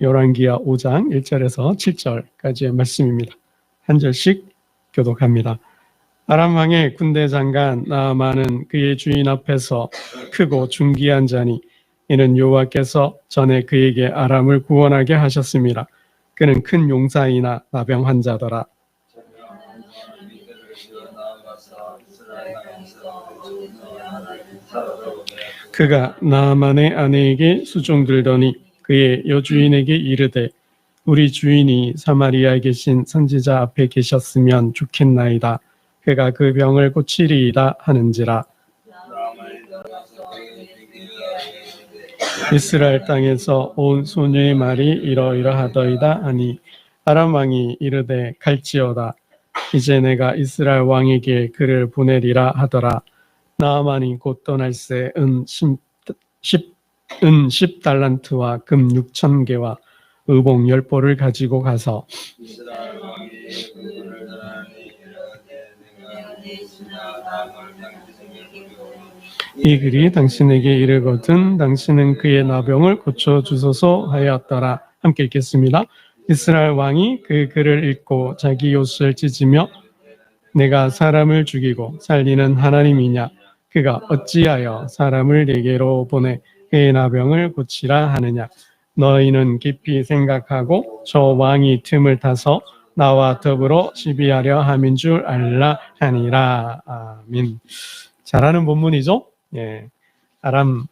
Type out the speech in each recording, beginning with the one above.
열왕기하 5장 1절에서 7절까지의 말씀입니다. 한 절씩 교독합니다. 아람 왕의 군대 장관 나아만은 그의 주인 앞에서 크고 중기한 자니 이는 여호와께서 전에 그에게 아람을 구원하게 하셨습니다. 그는 큰 용사이나 나병 환자더라. 그가 나아만의 아내에게 수종들더니 그의 여주인에게 이르되 우리 주인이 사마리아에 계신 선지자 앞에 계셨으면 좋겠나이다. 그가 그 병을 고치리이다 하는지라. 이스라엘 땅에서 온 소녀의 말이 이러이러하더이다 하니 아람 왕이 이르되 갈지어다. 이제 내가 이스라엘 왕에게 그를 보내리라 하더라. 나아만이 곧 떠날새 은 10달란트와 금 6,000개와 의복 10보를 가지고 가서 이 글이 당신에게 이르거든 당신은 그의 나병을 고쳐주소서 하였더라. 함께 읽겠습니다. 이스라엘 왕이 그 글을 읽고 자기 옷을 찢으며 내가 사람을 죽이고 살리는 하나님이냐 그가 어찌하여 사람을 내게로 보내 그의 나병을 고치라 하느냐. 너희는 깊이 생각하고 저 왕이 틈을 타서 나와 더불어 시비하려 함인 줄 알라 하니라. 아멘. 잘하는 본문이죠. 예, 아람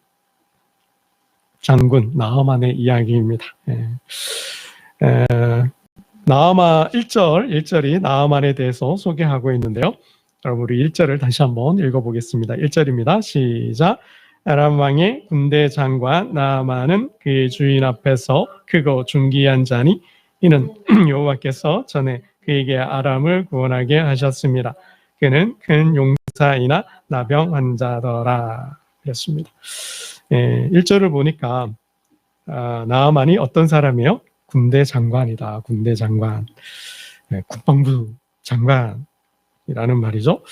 장군 나아만의 이야기입니다. 나아만 1절이 나아만에 대해서 소개하고 있는데요. 여러분 우리 1절을 다시 한번 읽어보겠습니다. 1절입니다. 시작. 아람 왕의 군대 장관 나아만은 그의 주인 앞에서 크고 중기한 자니 이는 여호와께서 전에 그에게 아람을 구원하게 하셨습니다. 그는 큰 용사이나 나병 환자더라. 그랬습니다. 1절을 보니까 나아만이 어떤 사람이에요? 군대 장관이다. 군대 장관. 국방부 장관이라는 말이죠.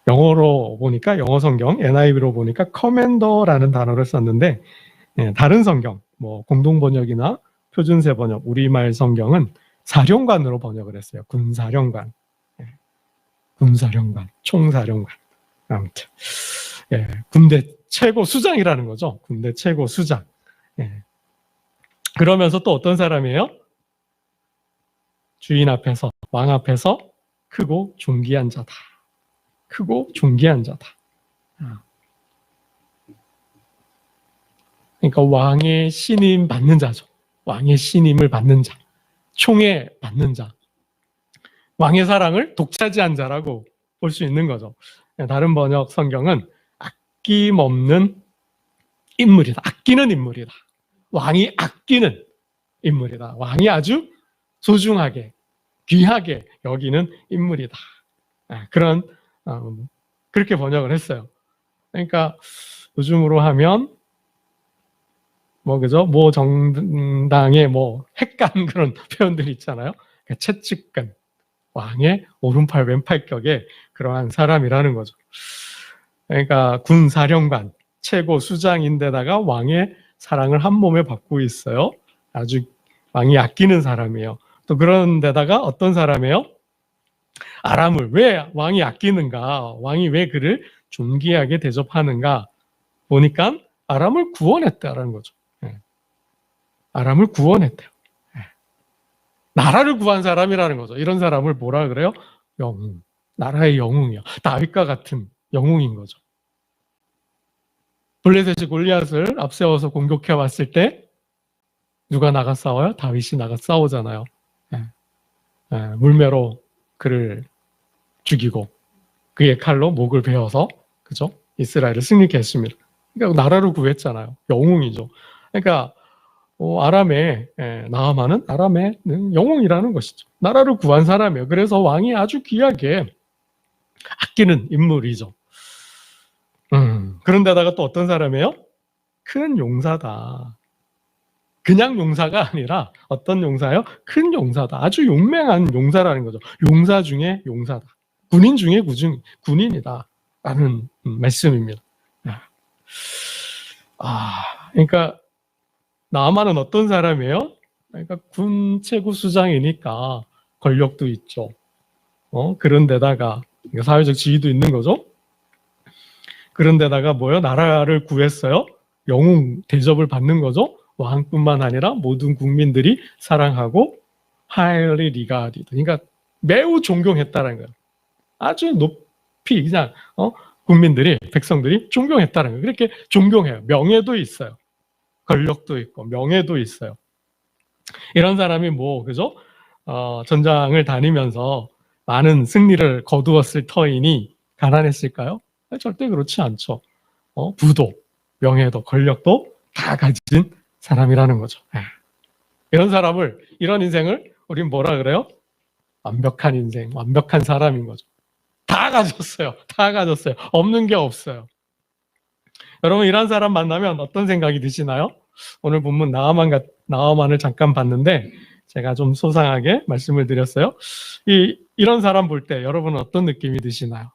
영어로 보니까 영어 성경 NIV로 보니까 커맨더라는 단어를 썼는데 다른 성경 뭐 공동 번역이나 표준세 번역 우리말 성경은 사령관으로 번역을 했어요. 군사령관, 군사령관, 총사령관. 아무튼 군대 최고 수장이라는 거죠. 군대 최고 수장. 그러면서 또 어떤 사람이에요? 주인 앞에서 왕 앞에서 크고 존귀한 자다. 크고 존귀한 자다. 그러니까 왕의 신임 받는 자죠. 왕의 신임을 받는 자. 총애 받는 자. 왕의 사랑을 독차지한 자라고 볼 수 있는 거죠. 다른 번역 성경은 아낌없는 인물이다. 아끼는 인물이다. 왕이 아끼는 인물이다. 왕이 아주 소중하게, 귀하게 여기는 인물이다. 그런 그렇게 번역을 했어요. 그러니까 요즘으로 하면 그죠? 모 정당의 핵간 그런 표현들이 있잖아요. 그러니까 채찍간, 왕의 오른팔 왼팔격의 그러한 사람이라는 거죠. 그러니까 군사령관, 최고 수장인데다가 왕의 사랑을 한 몸에 받고 있어요. 아주 왕이 아끼는 사람이에요. 또 그런 데다가 어떤 사람이에요? 아람을 왜 왕이 아끼는가? 왕이 왜 그를 존귀하게 대접하는가? 보니까 아람을 구원했다라는 거죠. 아람을 구원했대요. 나라를 구한 사람이라는 거죠. 이런 사람을 뭐라 그래요? 영웅. 나라의 영웅이요. 다윗과 같은 영웅인 거죠. 블레셋이 골리앗을 앞세워서 공격해 왔을 때 누가 나가 싸워요? 다윗이 나가 싸우잖아요. 물매로 그를 죽이고 그의 칼로 목을 베어서 그죠? 이스라엘을 승리케 했습니다. 그러니까 나라를 구했잖아요. 영웅이죠. 그러니까 아람의 나아만은 아람의 영웅이라는 것이죠. 나라를 구한 사람이에요. 그래서 왕이 아주 귀하게 아끼는 인물이죠. 그런데다가 또 어떤 사람이에요? 큰 용사다. 그냥 용사가 아니라 어떤 용사예요? 큰 용사다. 아주 용맹한 용사라는 거죠. 용사 중에 용사다. 군인 중에 군인이다. 라는 말씀입니다. 그러니까 나아만은 어떤 사람이에요? 그러니까 군 최고 수장이니까 권력도 있죠. 그런데다가 사회적 지위도 있는 거죠. 그런데다가 뭐요? 나라를 구했어요. 영웅 대접을 받는 거죠. 왕뿐만 아니라 모든 국민들이 사랑하고 highly regarded. 그러니까 매우 존경했다는 거예요. 아주 높이 그냥 국민들이 백성들이 존경했다는 거예요. 그렇게 존경해요. 명예도 있어요. 권력도 있고 명예도 있어요. 이런 사람이 그죠? 전장을 다니면서 많은 승리를 거두었을 터이니 가난했을까요? 절대 그렇지 않죠. 부도, 명예도, 권력도 다 가진 사람이라는 거죠. 이런 사람을, 이런 인생을 우린 뭐라 그래요? 완벽한 인생, 완벽한 사람인 거죠. 다 가졌어요. 다 가졌어요. 없는 게 없어요. 여러분, 이런 사람 만나면 어떤 생각이 드시나요? 오늘 본문 나아만을 잠깐 봤는데 제가 좀 소상하게 말씀을 드렸어요. 이런 사람 볼 때 여러분은 어떤 느낌이 드시나요?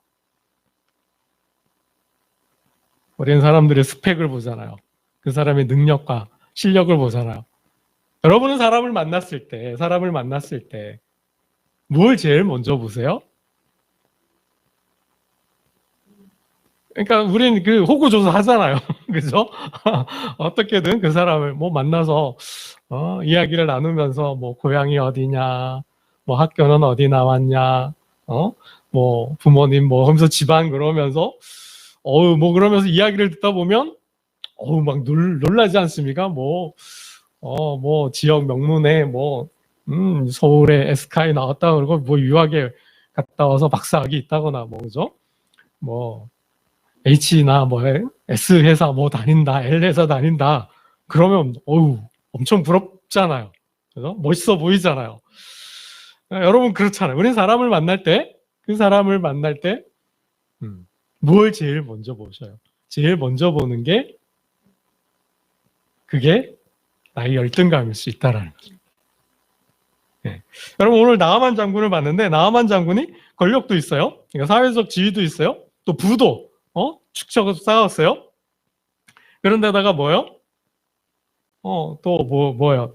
우리는 사람들의 스펙을 보잖아요. 그 사람의 능력과 실력을 보잖아요. 여러분은 사람을 만났을 때 뭘 제일 먼저 보세요? 그러니까 우리는 그 호구조사 하잖아요. 그죠? 어떻게든 그 사람을 만나서 이야기를 나누면서 고향이 어디냐, 학교는 어디 나왔냐, 부모님 하면서 집안 그러면서 그러면서 이야기를 듣다 보면 막 놀라지 않습니까? 지역 명문에 서울에 에스카이 나왔다 그러고 유학에 갔다 와서 박사학위 있다거나 그죠? H나 S 회사 다닌다, L 회사 다닌다. 그러면 엄청 부럽잖아요. 그죠? 멋있어 보이잖아요. 여러분 그렇잖아요. 우리는 사람을 만날 때, 그 사람을 만날 때 뭘 제일 먼저 보셔요? 제일 먼저 보는 게 그게 나의 열등감일 수 있다라는 거죠. 네. 여러분 오늘 나아만 장군을 봤는데 나아만 장군이 권력도 있어요. 그러니까 사회적 지위도 있어요. 또 부도 축적을 쌓았어요. 그런데다가 뭐요?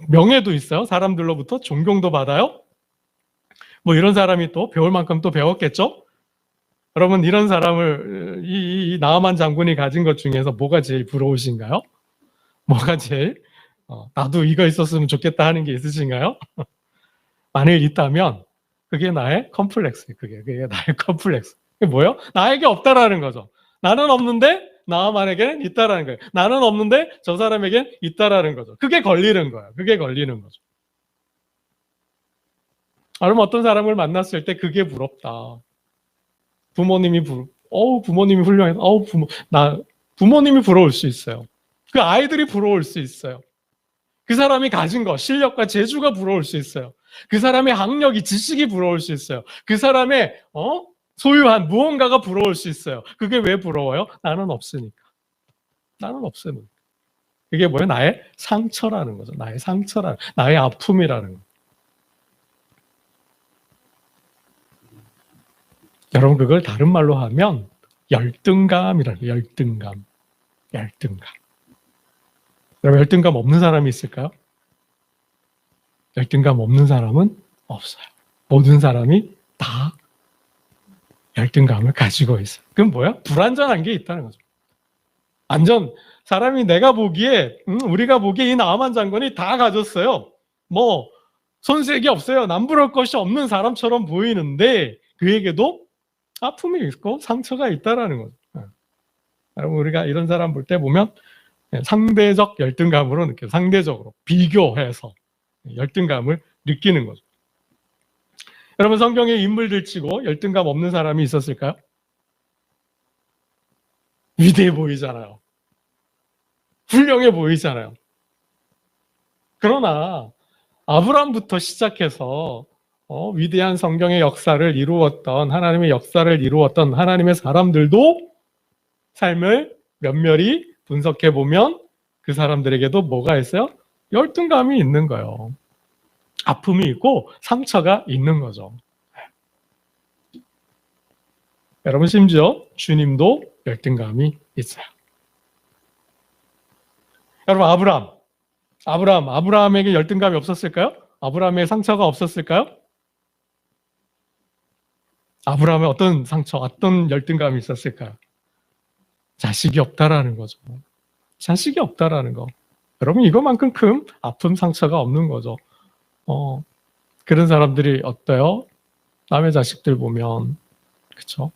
명예도 있어요. 사람들로부터 존경도 받아요. 이런 사람이 또 배울 만큼 또 배웠겠죠? 여러분 이런 사람을 이 나아만 장군이 가진 것 중에서 뭐가 제일 부러우신가요? 뭐가 제일 나도 이거 있었으면 좋겠다 하는 게 있으신가요? 만일 있다면 그게 나의 컴플렉스. 그게 나의 컴플렉스. 그게 뭐예요? 나에게 없다라는 거죠. 나는 없는데 나만에게는 있다라는 거예요. 나는 없는데 저 사람에겐 있다라는 거죠. 그게 걸리는 거예요. 그게 걸리는 거죠. 그럼 어떤 사람을 만났을 때 그게 부럽다. 부모님이 훌륭해서 부모님이 부러울 수 있어요. 그 아이들이 부러울 수 있어요. 그 사람이 가진 것, 실력과 재주가 부러울 수 있어요. 그 사람의 학력이, 지식이 부러울 수 있어요. 그 사람의 소유한 무언가가 부러울 수 있어요. 그게 왜 부러워요? 나는 없으니까. 나는 없으니까. 그게 뭐예요? 나의 상처라는 거죠. 나의 상처라는, 나의 아픔이라는 거. 여러분 그걸 다른 말로 하면 열등감이라는 거예요. 열등감. 여러분 열등감 없는 사람이 있을까요? 열등감 없는 사람은 없어요. 모든 사람이 다 열등감을 가지고 있어요. 그럼 뭐야? 불완전한 게 있다는 거죠. 사람이 내가 보기에 우리가 보기에 이 나아만 장군이 다 가졌어요. 손색이 없어요. 남부러울 것이 없는 사람처럼 보이는데 그에게도 아픔이 있고 상처가 있다라는 거죠. 여러분 우리가 이런 사람 볼 때 보면 상대적 열등감으로 느껴요. 상대적으로 비교해서 열등감을 느끼는 거죠. 여러분 성경의 인물들 치고 열등감 없는 사람이 있었을까요? 위대해 보이잖아요. 훌륭해 보이잖아요. 그러나 아브람부터 시작해서 위대한 성경의 역사를 이루었던 하나님의 역사를 이루었던 하나님의 사람들도 삶을 면밀히 분석해 보면 그 사람들에게도 뭐가 있어요? 열등감이 있는 거예요. 아픔이 있고 상처가 있는 거죠. 여러분 심지어 주님도 열등감이 있어요. 여러분 아브라함에게 열등감이 없었을까요? 아브라함에게 상처가 없었을까요? 아브라함에 어떤 상처, 어떤 열등감이 있었을까요? 자식이 없다라는 거죠. 자식이 없다라는 거. 여러분, 이거만큼 큰 아픔, 상처가 없는 거죠. 그런 사람들이 어때요? 남의 자식들 보면, 그쵸?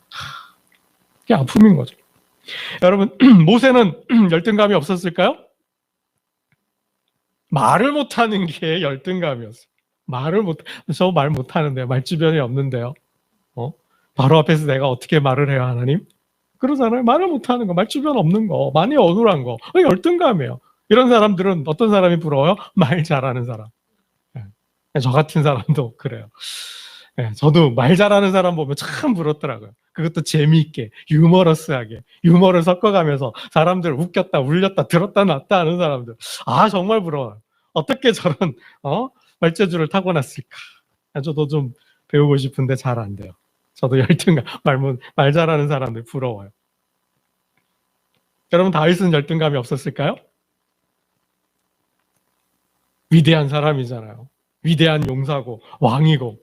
그게 아픔인 거죠. 여러분, 모세는 열등감이 없었을까요? 말을 못하는 게 열등감이었어요. 저 말 못하는데, 말주변이 없는데요. 바로 앞에서 내가 어떻게 말을 해요, 하나님? 그러잖아요. 말을 못하는 거, 말주변 없는 거, 많이 어눌한 거, 열등감이에요. 이런 사람들은 어떤 사람이 부러워요? 말 잘하는 사람. 저 같은 사람도 그래요. 저도 말 잘하는 사람 보면 참 부럽더라고요. 그것도 재미있게, 유머러스하게, 유머를 섞어가면서 사람들 웃겼다, 울렸다, 들었다, 놨다 하는 사람들. 정말 부러워요. 어떻게 저런, 말재주를 타고났을까? 저도 좀 배우고 싶은데 잘 안 돼요. 저도 열등감, 말 잘하는 사람들 부러워요. 여러분, 다윗은 열등감이 없었을까요? 위대한 사람이잖아요. 위대한 용사고, 왕이고,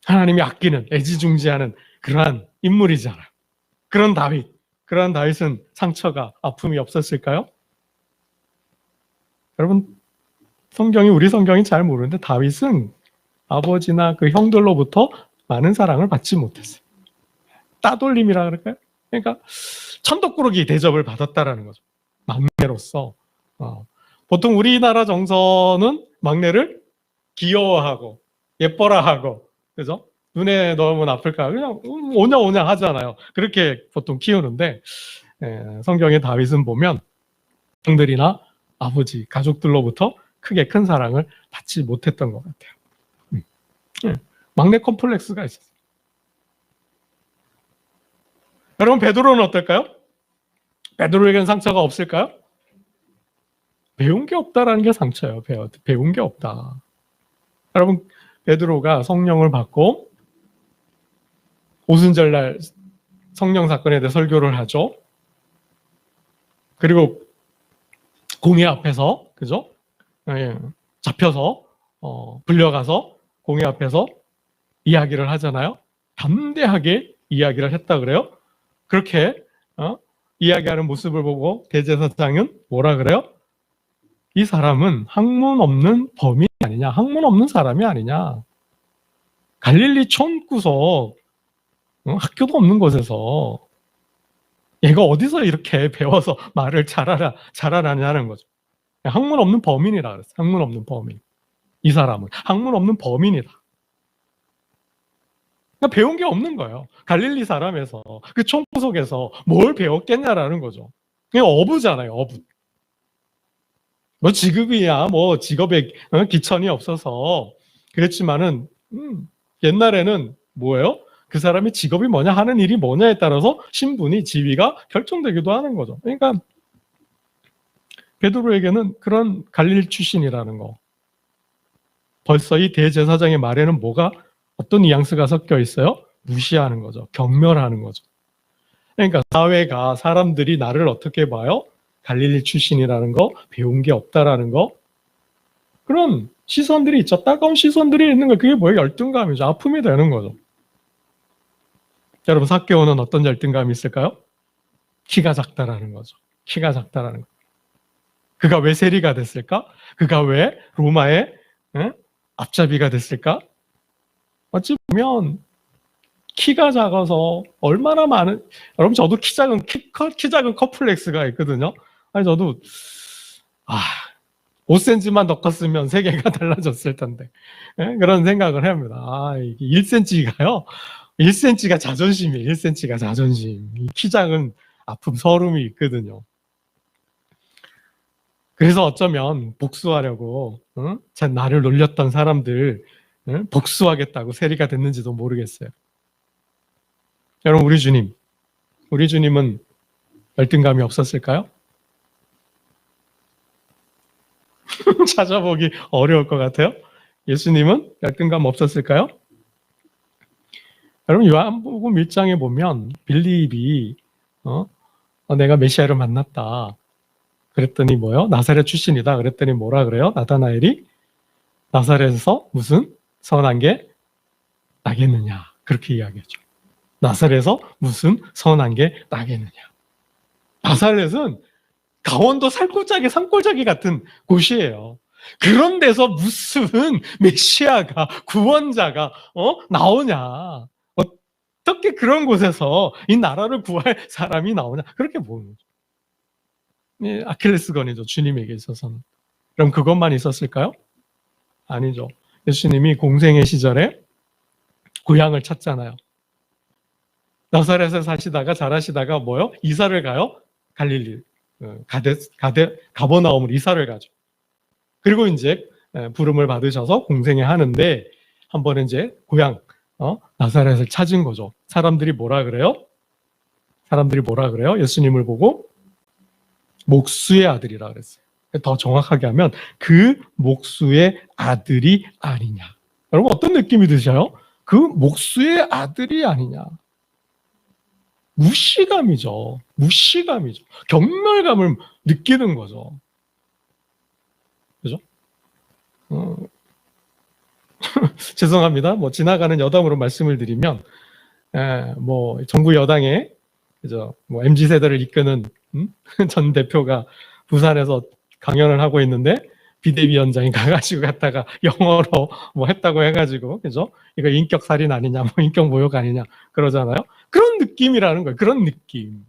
하나님이 아끼는, 애지중지하는 그러한 인물이잖아요. 그러한 다윗은 상처가, 아픔이 없었을까요? 여러분, 우리 성경이 잘 모르는데 다윗은 아버지나 그 형들로부터 많은 사랑을 받지 못했어요. 따돌림이라 그럴까요? 그러니까 천덕꾸러기 대접을 받았다라는 거죠. 막내로서. 보통 우리나라 정서는 막내를 귀여워하고 예뻐라 하고, 그죠? 눈에 넣으면 아플까? 그냥 오냐 오냐 하잖아요. 그렇게 보통 키우는데, 성경의 다윗은 보면 형들이나 아버지, 가족들로부터 크게 큰 사랑을 받지 못했던 것 같아요. 막내 컴플렉스가 있었어요. 여러분, 베드로는 어떨까요? 베드로에게는 상처가 없을까요? 배운 게 없다라는 게 상처예요. 배운 게 없다. 여러분, 베드로가 성령을 받고 오순절날 성령 사건에 대해 설교를 하죠. 그리고 공회 앞에서, 그죠? 잡혀서 불려가서 공회 앞에서 이야기를 하잖아요. 담대하게 이야기를 했다 그래요. 그렇게 이야기하는 모습을 보고 대제사장은 뭐라 그래요? 이 사람은 학문 없는 범인이 아니냐, 학문 없는 사람이 아니냐. 갈릴리 촌구석, 학교도 없는 곳에서 얘가 어디서 이렇게 배워서 말을 잘하냐는 거죠. 학문 없는 범인이라 그랬어요. 학문 없는 범인. 이 사람은 학문 없는 범인이다. 그러니까 배운 게 없는 거예요. 갈릴리 사람에서, 그 촌구석에서 뭘 배웠겠냐라는 거죠. 그냥 어부잖아요, 어부. 뭐 직업이야, 뭐 직업에 기천이 없어서 그랬지만은 옛날에는 뭐예요? 그 사람이 직업이 뭐냐, 하는 일이 뭐냐에 따라서 신분이, 지위가 결정되기도 하는 거죠. 그러니까 베드로에게는 그런 갈릴 출신이라는 거, 벌써 이 대제사장의 말에는 어떤 뉘앙스가 섞여 있어요? 무시하는 거죠. 경멸하는 거죠. 그러니까 사회가, 사람들이 나를 어떻게 봐요? 갈릴리 출신이라는 거, 배운 게 없다라는 거, 그런 시선들이 있죠. 따가운 시선들이 있는 거, 그게 뭐예요? 열등감이죠. 아픔이 되는 거죠. 여러분, 삭개오는 어떤 열등감이 있을까요? 키가 작다라는 거죠. 키가 작다라는 거. 그가 왜 세리가 됐을까? 그가 왜 로마의 앞잡이가 됐을까? 어찌 보면 키가 작아서 얼마나 많은, 여러분, 저도 키 작은 컴플렉스가 있거든요. 아니, 저도 5cm만 더 컸으면 세계가 달라졌을 텐데, 그런 생각을 합니다. 이게 1cm가요. 1cm가 자존심이에요. 1cm가 자존심. 키 작은 아픔, 서름이 있거든요. 그래서 어쩌면 복수하려고 나를 놀렸던 사람들 복수하겠다고 세리가 됐는지도 모르겠어요. 여러분, 우리 주님은 열등감이 없었을까요? 찾아보기 어려울 것 같아요. 예수님은 열등감 없었을까요? 여러분, 요한복음 1장에 보면 빌립이 내가 메시아를 만났다. 그랬더니 뭐요? 나사렛 출신이다. 그랬더니 뭐라 그래요? 나다나엘이 나사렛에서 무슨 선한 게 나겠느냐. 그렇게 이야기하죠. 나사렛에서 무슨 선한 게 나겠느냐. 나사렛은 강원도 살골짜기, 산골짜기 같은 곳이에요. 그런 데서 무슨 메시아가, 구원자가 나오냐. 어떻게 그런 곳에서 이 나라를 구할 사람이 나오냐. 그렇게 보는 거죠. 아킬레스건이죠. 주님에게 있어서는. 그럼 그것만 있었을까요? 아니죠. 예수님이 공생의 시절에 고향을 찾잖아요. 나사렛에 사시다가 자라시다가 뭐요? 이사를 가요? 갈릴리. 가버나움으로 이사를 가죠. 그리고 이제 부름을 받으셔서 공생회 하는데 한 번은 이제 고향 나사렛을 찾은 거죠. 사람들이 뭐라 그래요? 예수님을 보고 목수의 아들이라 그랬어요. 더 정확하게 하면 그 목수의 아들이 아니냐. 여러분 어떤 느낌이 드셔요? 그 목수의 아들이 아니냐. 무시감이죠. 경멸감을 느끼는 거죠. 그죠? 죄송합니다. 지나가는 여담으로 말씀을 드리면, 정부 여당의, 그죠? MZ세대를 이끄는, 전 대표가 부산에서 강연을 하고 있는데, 비대위원장이 가가지고 갔다가 영어로 했다고 해가지고, 그죠? 이거 인격살인 아니냐, 인격 모욕 아니냐, 그러잖아요. 그런 느낌이라는 거예요. 그런 느낌.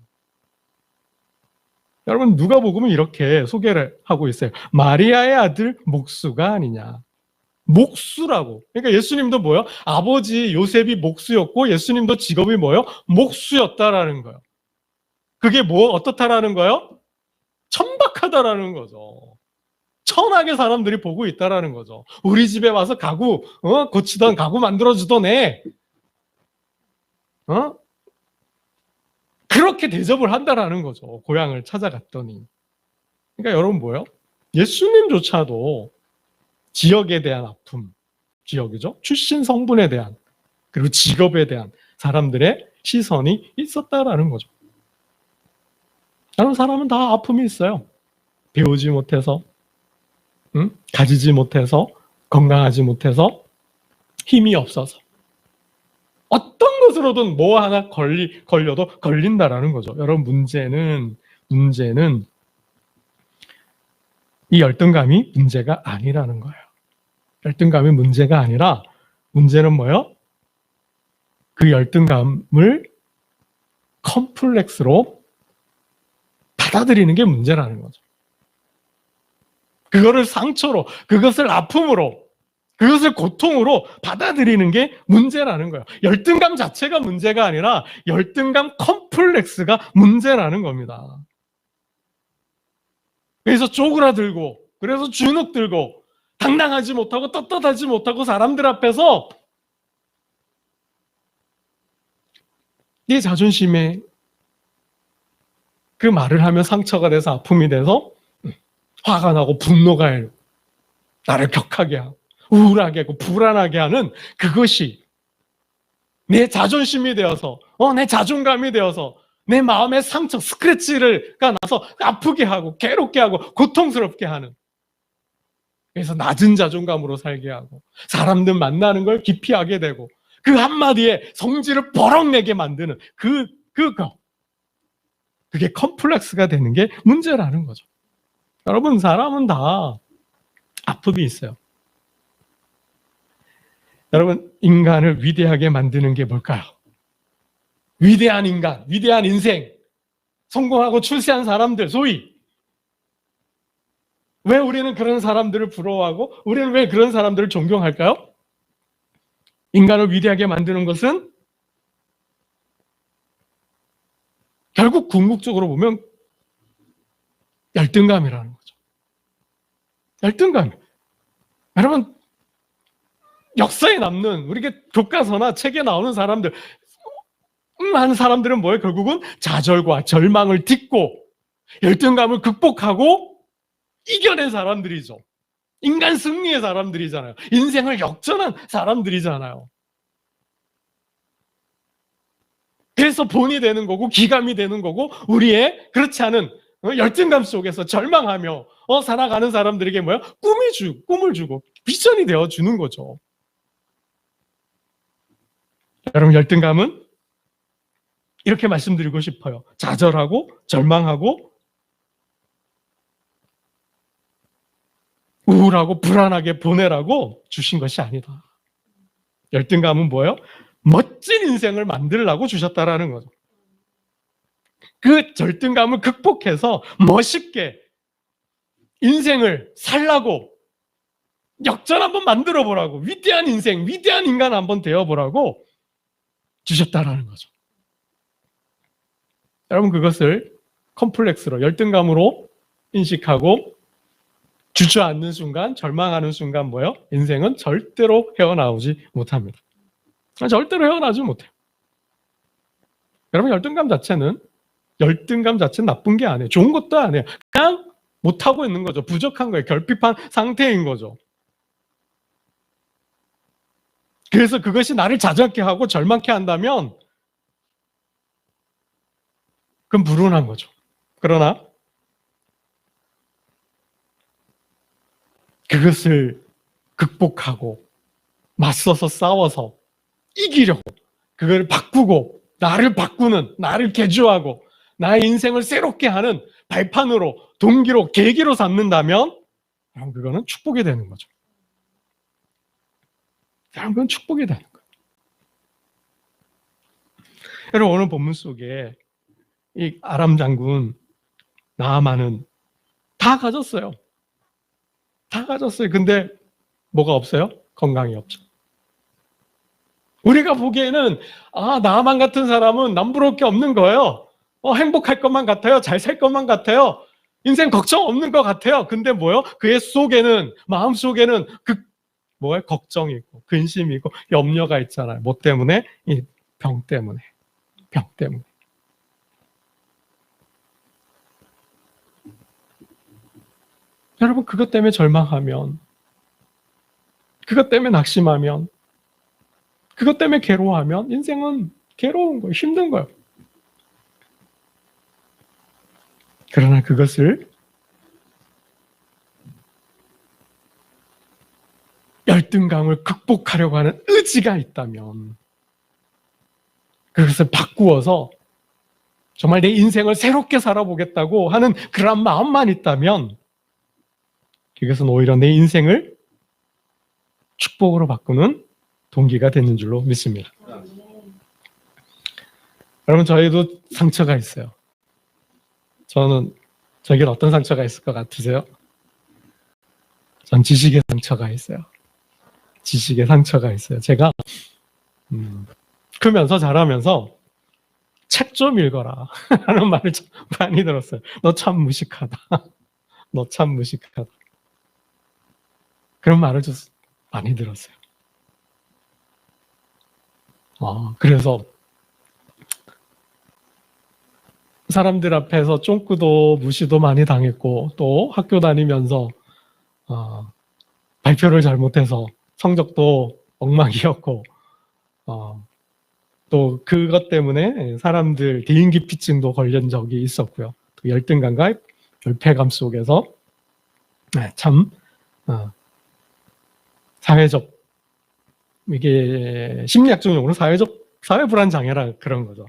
여러분, 누가복음은 이렇게 소개를 하고 있어요. 마리아의 아들 목수가 아니냐. 목수라고. 그러니까 예수님도 뭐요? 아버지 요셉이 목수였고 예수님도 직업이 뭐요? 목수였다라는 거예요. 그게 어떻다라는 거예요? 천박하다라는 거죠. 천하게 사람들이 보고 있다라는 거죠. 우리 집에 와서 가구 고치던 가구 만들어주던 애 그렇게 대접을 한다라는 거죠. 고향을 찾아갔더니. 그러니까 여러분 뭐예요? 예수님조차도 지역에 대한 아픔, 지역이죠. 출신 성분에 대한 그리고 직업에 대한 사람들의 시선이 있었다라는 거죠. 다른 사람은 다 아픔이 있어요. 배우지 못해서, 가지지 못해서, 건강하지 못해서, 힘이 없어서. 어떤 것으로든 뭐 하나 걸려도 걸린다라는 거죠. 여러분 문제는 이 열등감이 문제가 아니라는 거예요. 열등감이 문제가 아니라 문제는 뭐예요? 그 열등감을 컴플렉스로 받아들이는 게 문제라는 거죠. 그거를 상처로, 그것을 아픔으로, 그것을 고통으로 받아들이는 게 문제라는 거예요. 열등감 자체가 문제가 아니라 열등감 컴플렉스가 문제라는 겁니다. 그래서 쪼그라들고, 그래서 주눅들고, 당당하지 못하고 떳떳하지 못하고 사람들 앞에서 네 자존심에 그 말을 하면 상처가 돼서 아픔이 돼서 화가 나고 분노가 해요. 나를 격하게 하고 우울하게 하고 불안하게 하는 그것이 내 자존심이 되어서 내 자존감이 되어서 내 마음의 상처 스크래치가 나서 아프게 하고 괴롭게 하고 고통스럽게 하는 그래서 낮은 자존감으로 살게 하고 사람들 만나는 걸 기피하게 되고 그 한마디에 성질을 버럭 내게 만드는 그게 컴플렉스가 되는 게 문제라는 거죠. 여러분 사람은 다 아픔이 있어요. 여러분 인간을 위대하게 만드는 게 뭘까요? 위대한 인간, 위대한 인생, 성공하고 출세한 사람들 소위 왜 우리는 그런 사람들을 부러워하고 우리는 왜 그런 사람들을 존경할까요? 인간을 위대하게 만드는 것은 결국 궁극적으로 보면 열등감이라는 거죠. 열등감. 여러분 역사에 남는 우리가 교과서나 책에 나오는 사람들 많은 사람들은 뭐예요? 결국은 좌절과 절망을 딛고 열등감을 극복하고 이겨낸 사람들이죠. 인간 승리의 사람들이잖아요. 인생을 역전한 사람들이잖아요. 그래서 본이 되는 거고 기감이 되는 거고 우리의 그렇지 않은 열등감 속에서 절망하며 살아가는 사람들에게 뭐야? 꿈을 주고 비전이 되어 주는 거죠. 여러분, 열등감은 이렇게 말씀드리고 싶어요. 좌절하고 절망하고 우울하고 불안하게 보내라고 주신 것이 아니다. 열등감은 뭐예요? 멋진 인생을 만들라고 주셨다라는 거죠. 그 열등감을 극복해서 멋있게 인생을 살라고 역전 한번 만들어 보라고, 위대한 인생, 위대한 인간 한번 되어 보라고 주셨다라는 거죠. 여러분, 그것을 컴플렉스로, 열등감으로 인식하고 주저앉는 순간, 절망하는 순간 뭐예요? 인생은 절대로 헤어나오지 못합니다. 절대로 헤어나오지 못해요. 여러분, 열등감 자체는 나쁜 게 아니에요. 좋은 것도 아니에요. 그냥 못하고 있는 거죠. 부족한 거예요. 결핍한 상태인 거죠. 그래서 그것이 나를 자작케 하고 절망케 한다면 그건 불운한 거죠. 그러나 그것을 극복하고 맞서서 싸워서 이기려고, 그걸 바꾸고 나를 바꾸는, 나를 개조하고 나의 인생을 새롭게 하는 발판으로, 동기로, 계기로 삼는다면 그거는 축복이 되는 거죠. 그건 축복이 되는 거예요. 여러분, 오늘 본문 속에 이 아람 장군 나아만은 다 가졌어요. 다 가졌어요. 근데 뭐가 없어요? 건강이 없죠. 우리가 보기에는 나아만 같은 사람은 남부러울 게 없는 거예요. 행복할 것만 같아요. 잘 살 것만 같아요. 인생 걱정 없는 것 같아요. 근데 뭐요? 그의 속에는, 마음 속에는 걱정이 있고 근심이 있고 염려가 있잖아요. 뭐 때문에? 이 병 때문에. 병 때문에. 여러분, 그것 때문에 절망하면, 그것 때문에 낙심하면, 그것 때문에 괴로워하면 인생은 괴로운 거예요. 힘든 거예요. 그러나 그것을 열등감을 극복하려고 하는 의지가 있다면, 그것을 바꾸어서 정말 내 인생을 새롭게 살아보겠다고 하는 그런 마음만 있다면, 그것은 오히려 내 인생을 축복으로 바꾸는 동기가 되는 줄로 믿습니다. 여러분, 저희도 상처가 있어요. 저에겐 어떤 상처가 있을 것 같으세요? 전 지식의 상처가 있어요. 지식의 상처가 있어요. 제가 크면서 자라면서 책 좀 읽어라 하는 말을 좀 많이 들었어요. 너 참 무식하다. 너 참 무식하다. 그런 말을 좀 많이 들었어요. 그래서 사람들 앞에서 쫑꾸도 무시도 많이 당했고, 또 학교 다니면서 발표를 잘못해서 성적도 엉망이었고, 또 그것 때문에 사람들 대인기피증도 걸린 적이 있었고요. 또 열등감과 결핍감 속에서 참 사회적, 이게 심리학적 용어로 사회불안 장애라 그런 거죠.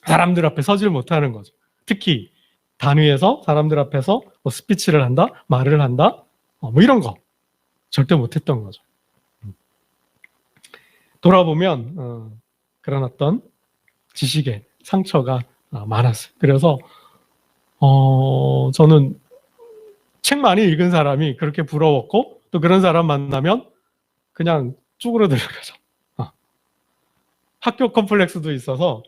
사람들 앞에 서질 못하는 거죠. 특히 단위에서 사람들 앞에서 스피치를 한다, 말을 한다, 이런 거 절대 못했던 거죠. 돌아보면 그런 어떤 지식의 상처가 많았어요. 그래서 저는 책 많이 읽은 사람이 그렇게 부러웠고, 또 그런 사람 만나면 그냥 쭈그러드는 거죠. 학교 컴플렉스도 있어서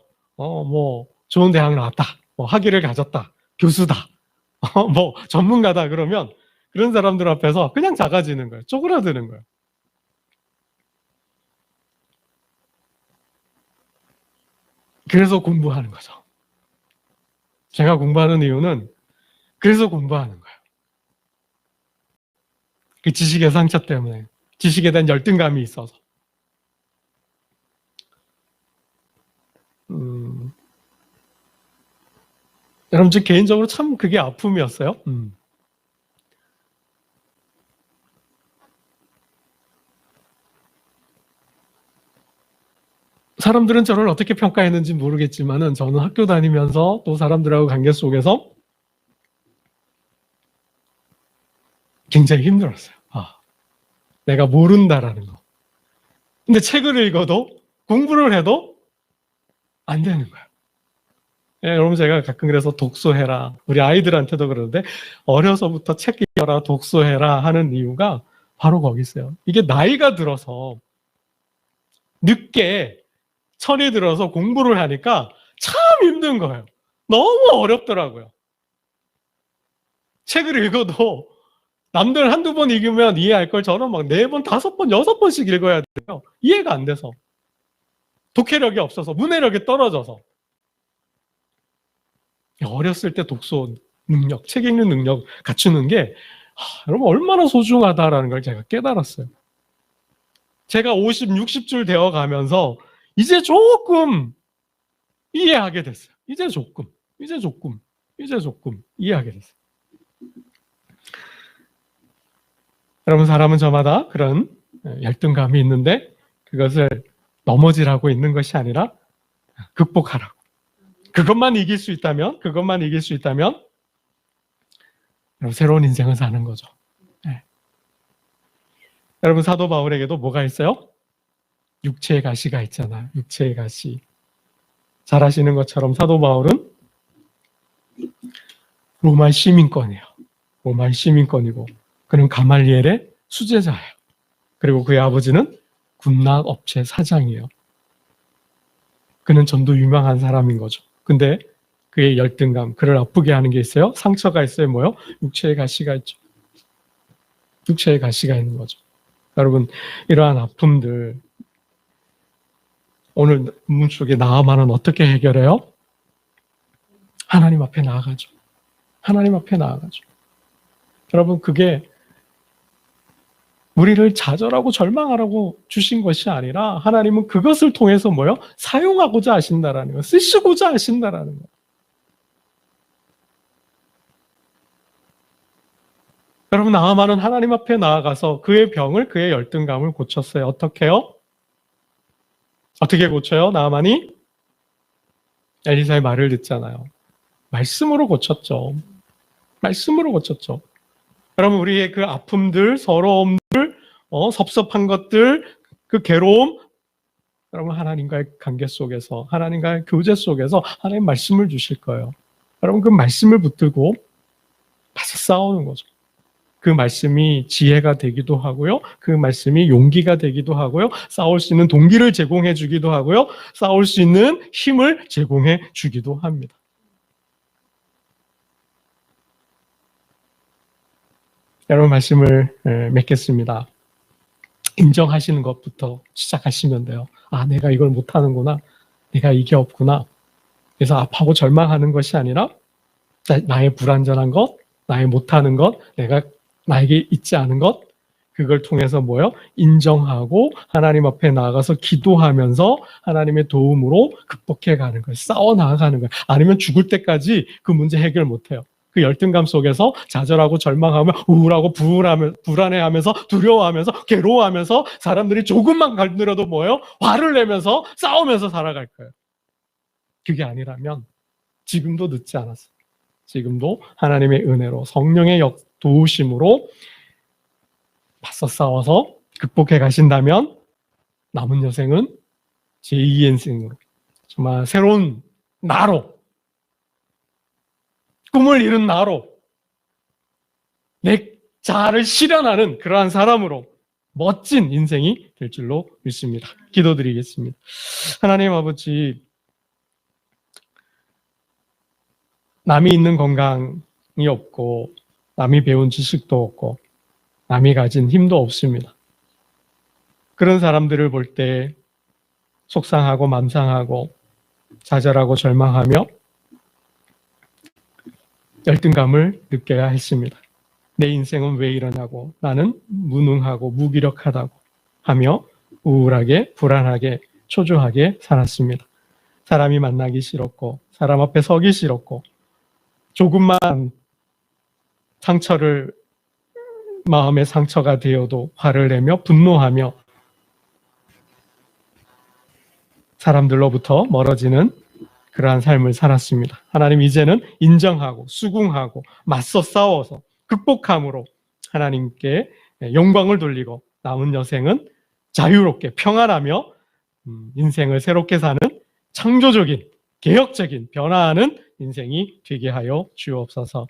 좋은 대학 나왔다, 학위를 가졌다, 교수다, 전문가다 그러면 그런 사람들 앞에서 그냥 작아지는 거예요. 쪼그라드는 거예요. 그래서 공부하는 거죠. 제가 공부하는 이유는 그래서 공부하는 거예요. 그 지식의 상처 때문에, 지식에 대한 열등감이 있어서. 여러분, 저 개인적으로 참 그게 아픔이었어요. 사람들은 저를 어떻게 평가했는지 모르겠지만은 저는 학교 다니면서 또 사람들하고 관계 속에서 굉장히 힘들었어요. 내가 모른다라는 거. 근데 책을 읽어도 공부를 해도 안 되는 거예요. 예, 여러분, 제가 가끔 그래서 독서해라. 우리 아이들한테도 그러는데 어려서부터 책 읽어라, 독서해라 하는 이유가 바로 거기 있어요. 이게 나이가 들어서 늦게 철이 들어서 공부를 하니까 참 힘든 거예요. 너무 어렵더라고요. 책을 읽어도 남들 한두 번 읽으면 이해할 걸 저는 막 4번, 5번, 6번씩 읽어야 돼요. 이해가 안 돼서. 독해력이 없어서, 문해력이 떨어져서. 어렸을 때 독서 능력, 책 읽는 능력 갖추는 게 여러분 얼마나 소중하다라는 걸 제가 깨달았어요. 제가 50, 60줄 되어 가면서 이제 조금 이해하게 됐어요. 이제 조금 이해하게 됐어요. 여러분, 사람은 저마다 그런 열등감이 있는데 그것을 넘어지라고 있는 것이 아니라 극복하라고. 그것만 이길 수 있다면 여러분, 새로운 인생을 사는 거죠. 네. 여러분, 사도 바울에게도 뭐가 있어요? 육체의 가시가 있잖아요. 육체의 가시. 잘 아시는 것처럼 사도 바울은 로마 시민권이에요. 로마 시민권이고 그는 가말리엘의 수제자예요. 그리고 그의 아버지는 군락업체 사장이에요. 그는 전도 유명한 사람인 거죠. 근데 그의 열등감, 그를 아프게 하는 게 있어요. 상처가 있어요. 뭐요? 육체의 가시가 있죠. 육체의 가시가 있는 거죠. 여러분, 이러한 아픔들 오늘 문문 속에 나아만은 어떻게 해결해요? 하나님 앞에 나아가죠. 하나님 앞에 나아가죠. 여러분, 그게 우리를 좌절하고 절망하라고 주신 것이 아니라 하나님은 그것을 통해서 뭐요? 사용하고자 하신다라는 거, 쓰시고자 하신다라는 거. 여러분, 나아만은 하나님 앞에 나아가서 그의 병을, 그의 열등감을 고쳤어요. 어떻게요? 어떻게 고쳐요? 나아만이 엘리사의 말을 듣잖아요. 말씀으로 고쳤죠. 말씀으로 고쳤죠. 여러분, 우리의 그 아픔들, 서러움들, 섭섭한 것들, 그 괴로움, 여러분, 하나님과의 관계 속에서, 하나님과의 교제 속에서 하나님 말씀을 주실 거예요. 여러분, 그 말씀을 붙들고 가서 싸우는 거죠. 그 말씀이 지혜가 되기도 하고요. 그 말씀이 용기가 되기도 하고요. 싸울 수 있는 동기를 제공해 주기도 하고요. 싸울 수 있는 힘을 제공해 주기도 합니다. 여러분, 말씀을 맺겠습니다. 인정하시는 것부터 시작하시면 돼요. 내가 이걸 못하는구나. 내가 이게 없구나. 그래서 아파하고 절망하는 것이 아니라 나의 불완전한 것, 나의 못하는 것, 나에게 있지 않은 것, 그걸 통해서 뭐요? 인정하고 하나님 앞에 나아가서 기도하면서 하나님의 도움으로 극복해 가는 거예요. 싸워 나아가는 거예요. 아니면 죽을 때까지 그 문제 해결 못해요. 그 열등감 속에서 좌절하고 절망하며 우울하고 불안해하면서 두려워하면서 괴로워하면서 사람들이 조금만 건드려도 뭐예요? 화를 내면서 싸우면서 살아갈 거예요. 그게 아니라면 지금도 늦지 않았어요. 지금도 하나님의 은혜로 성령의 도우심으로 맞서 싸워서 극복해 가신다면 남은 여생은 제2의 인생으로 정말 새로운 나로, 꿈을 이룬 나로, 내 자아를 실현하는 그러한 사람으로 멋진 인생이 될 줄로 믿습니다. 기도드리겠습니다. 하나님 아버지, 남이 있는 건강이 없고 남이 배운 지식도 없고 남이 가진 힘도 없습니다. 그런 사람들을 볼 때 속상하고 맘상하고 좌절하고 절망하며 열등감을 느껴야 했습니다. 내 인생은 왜 이러냐고, 나는 무능하고 무기력하다고 하며 우울하게 불안하게 초조하게 살았습니다. 사람이 만나기 싫었고 사람 앞에 서기 싫었고 조금만 마음의 상처가 되어도 화를 내며 분노하며 사람들로부터 멀어지는 그러한 삶을 살았습니다. 하나님 이제는 인정하고 수긍하고 맞서 싸워서 극복함으로 하나님께 영광을 돌리고 남은 여생은 자유롭게 평안하며 인생을 새롭게 사는 창조적인 개혁적인 변화하는 인생이 되게 하여 주옵소서.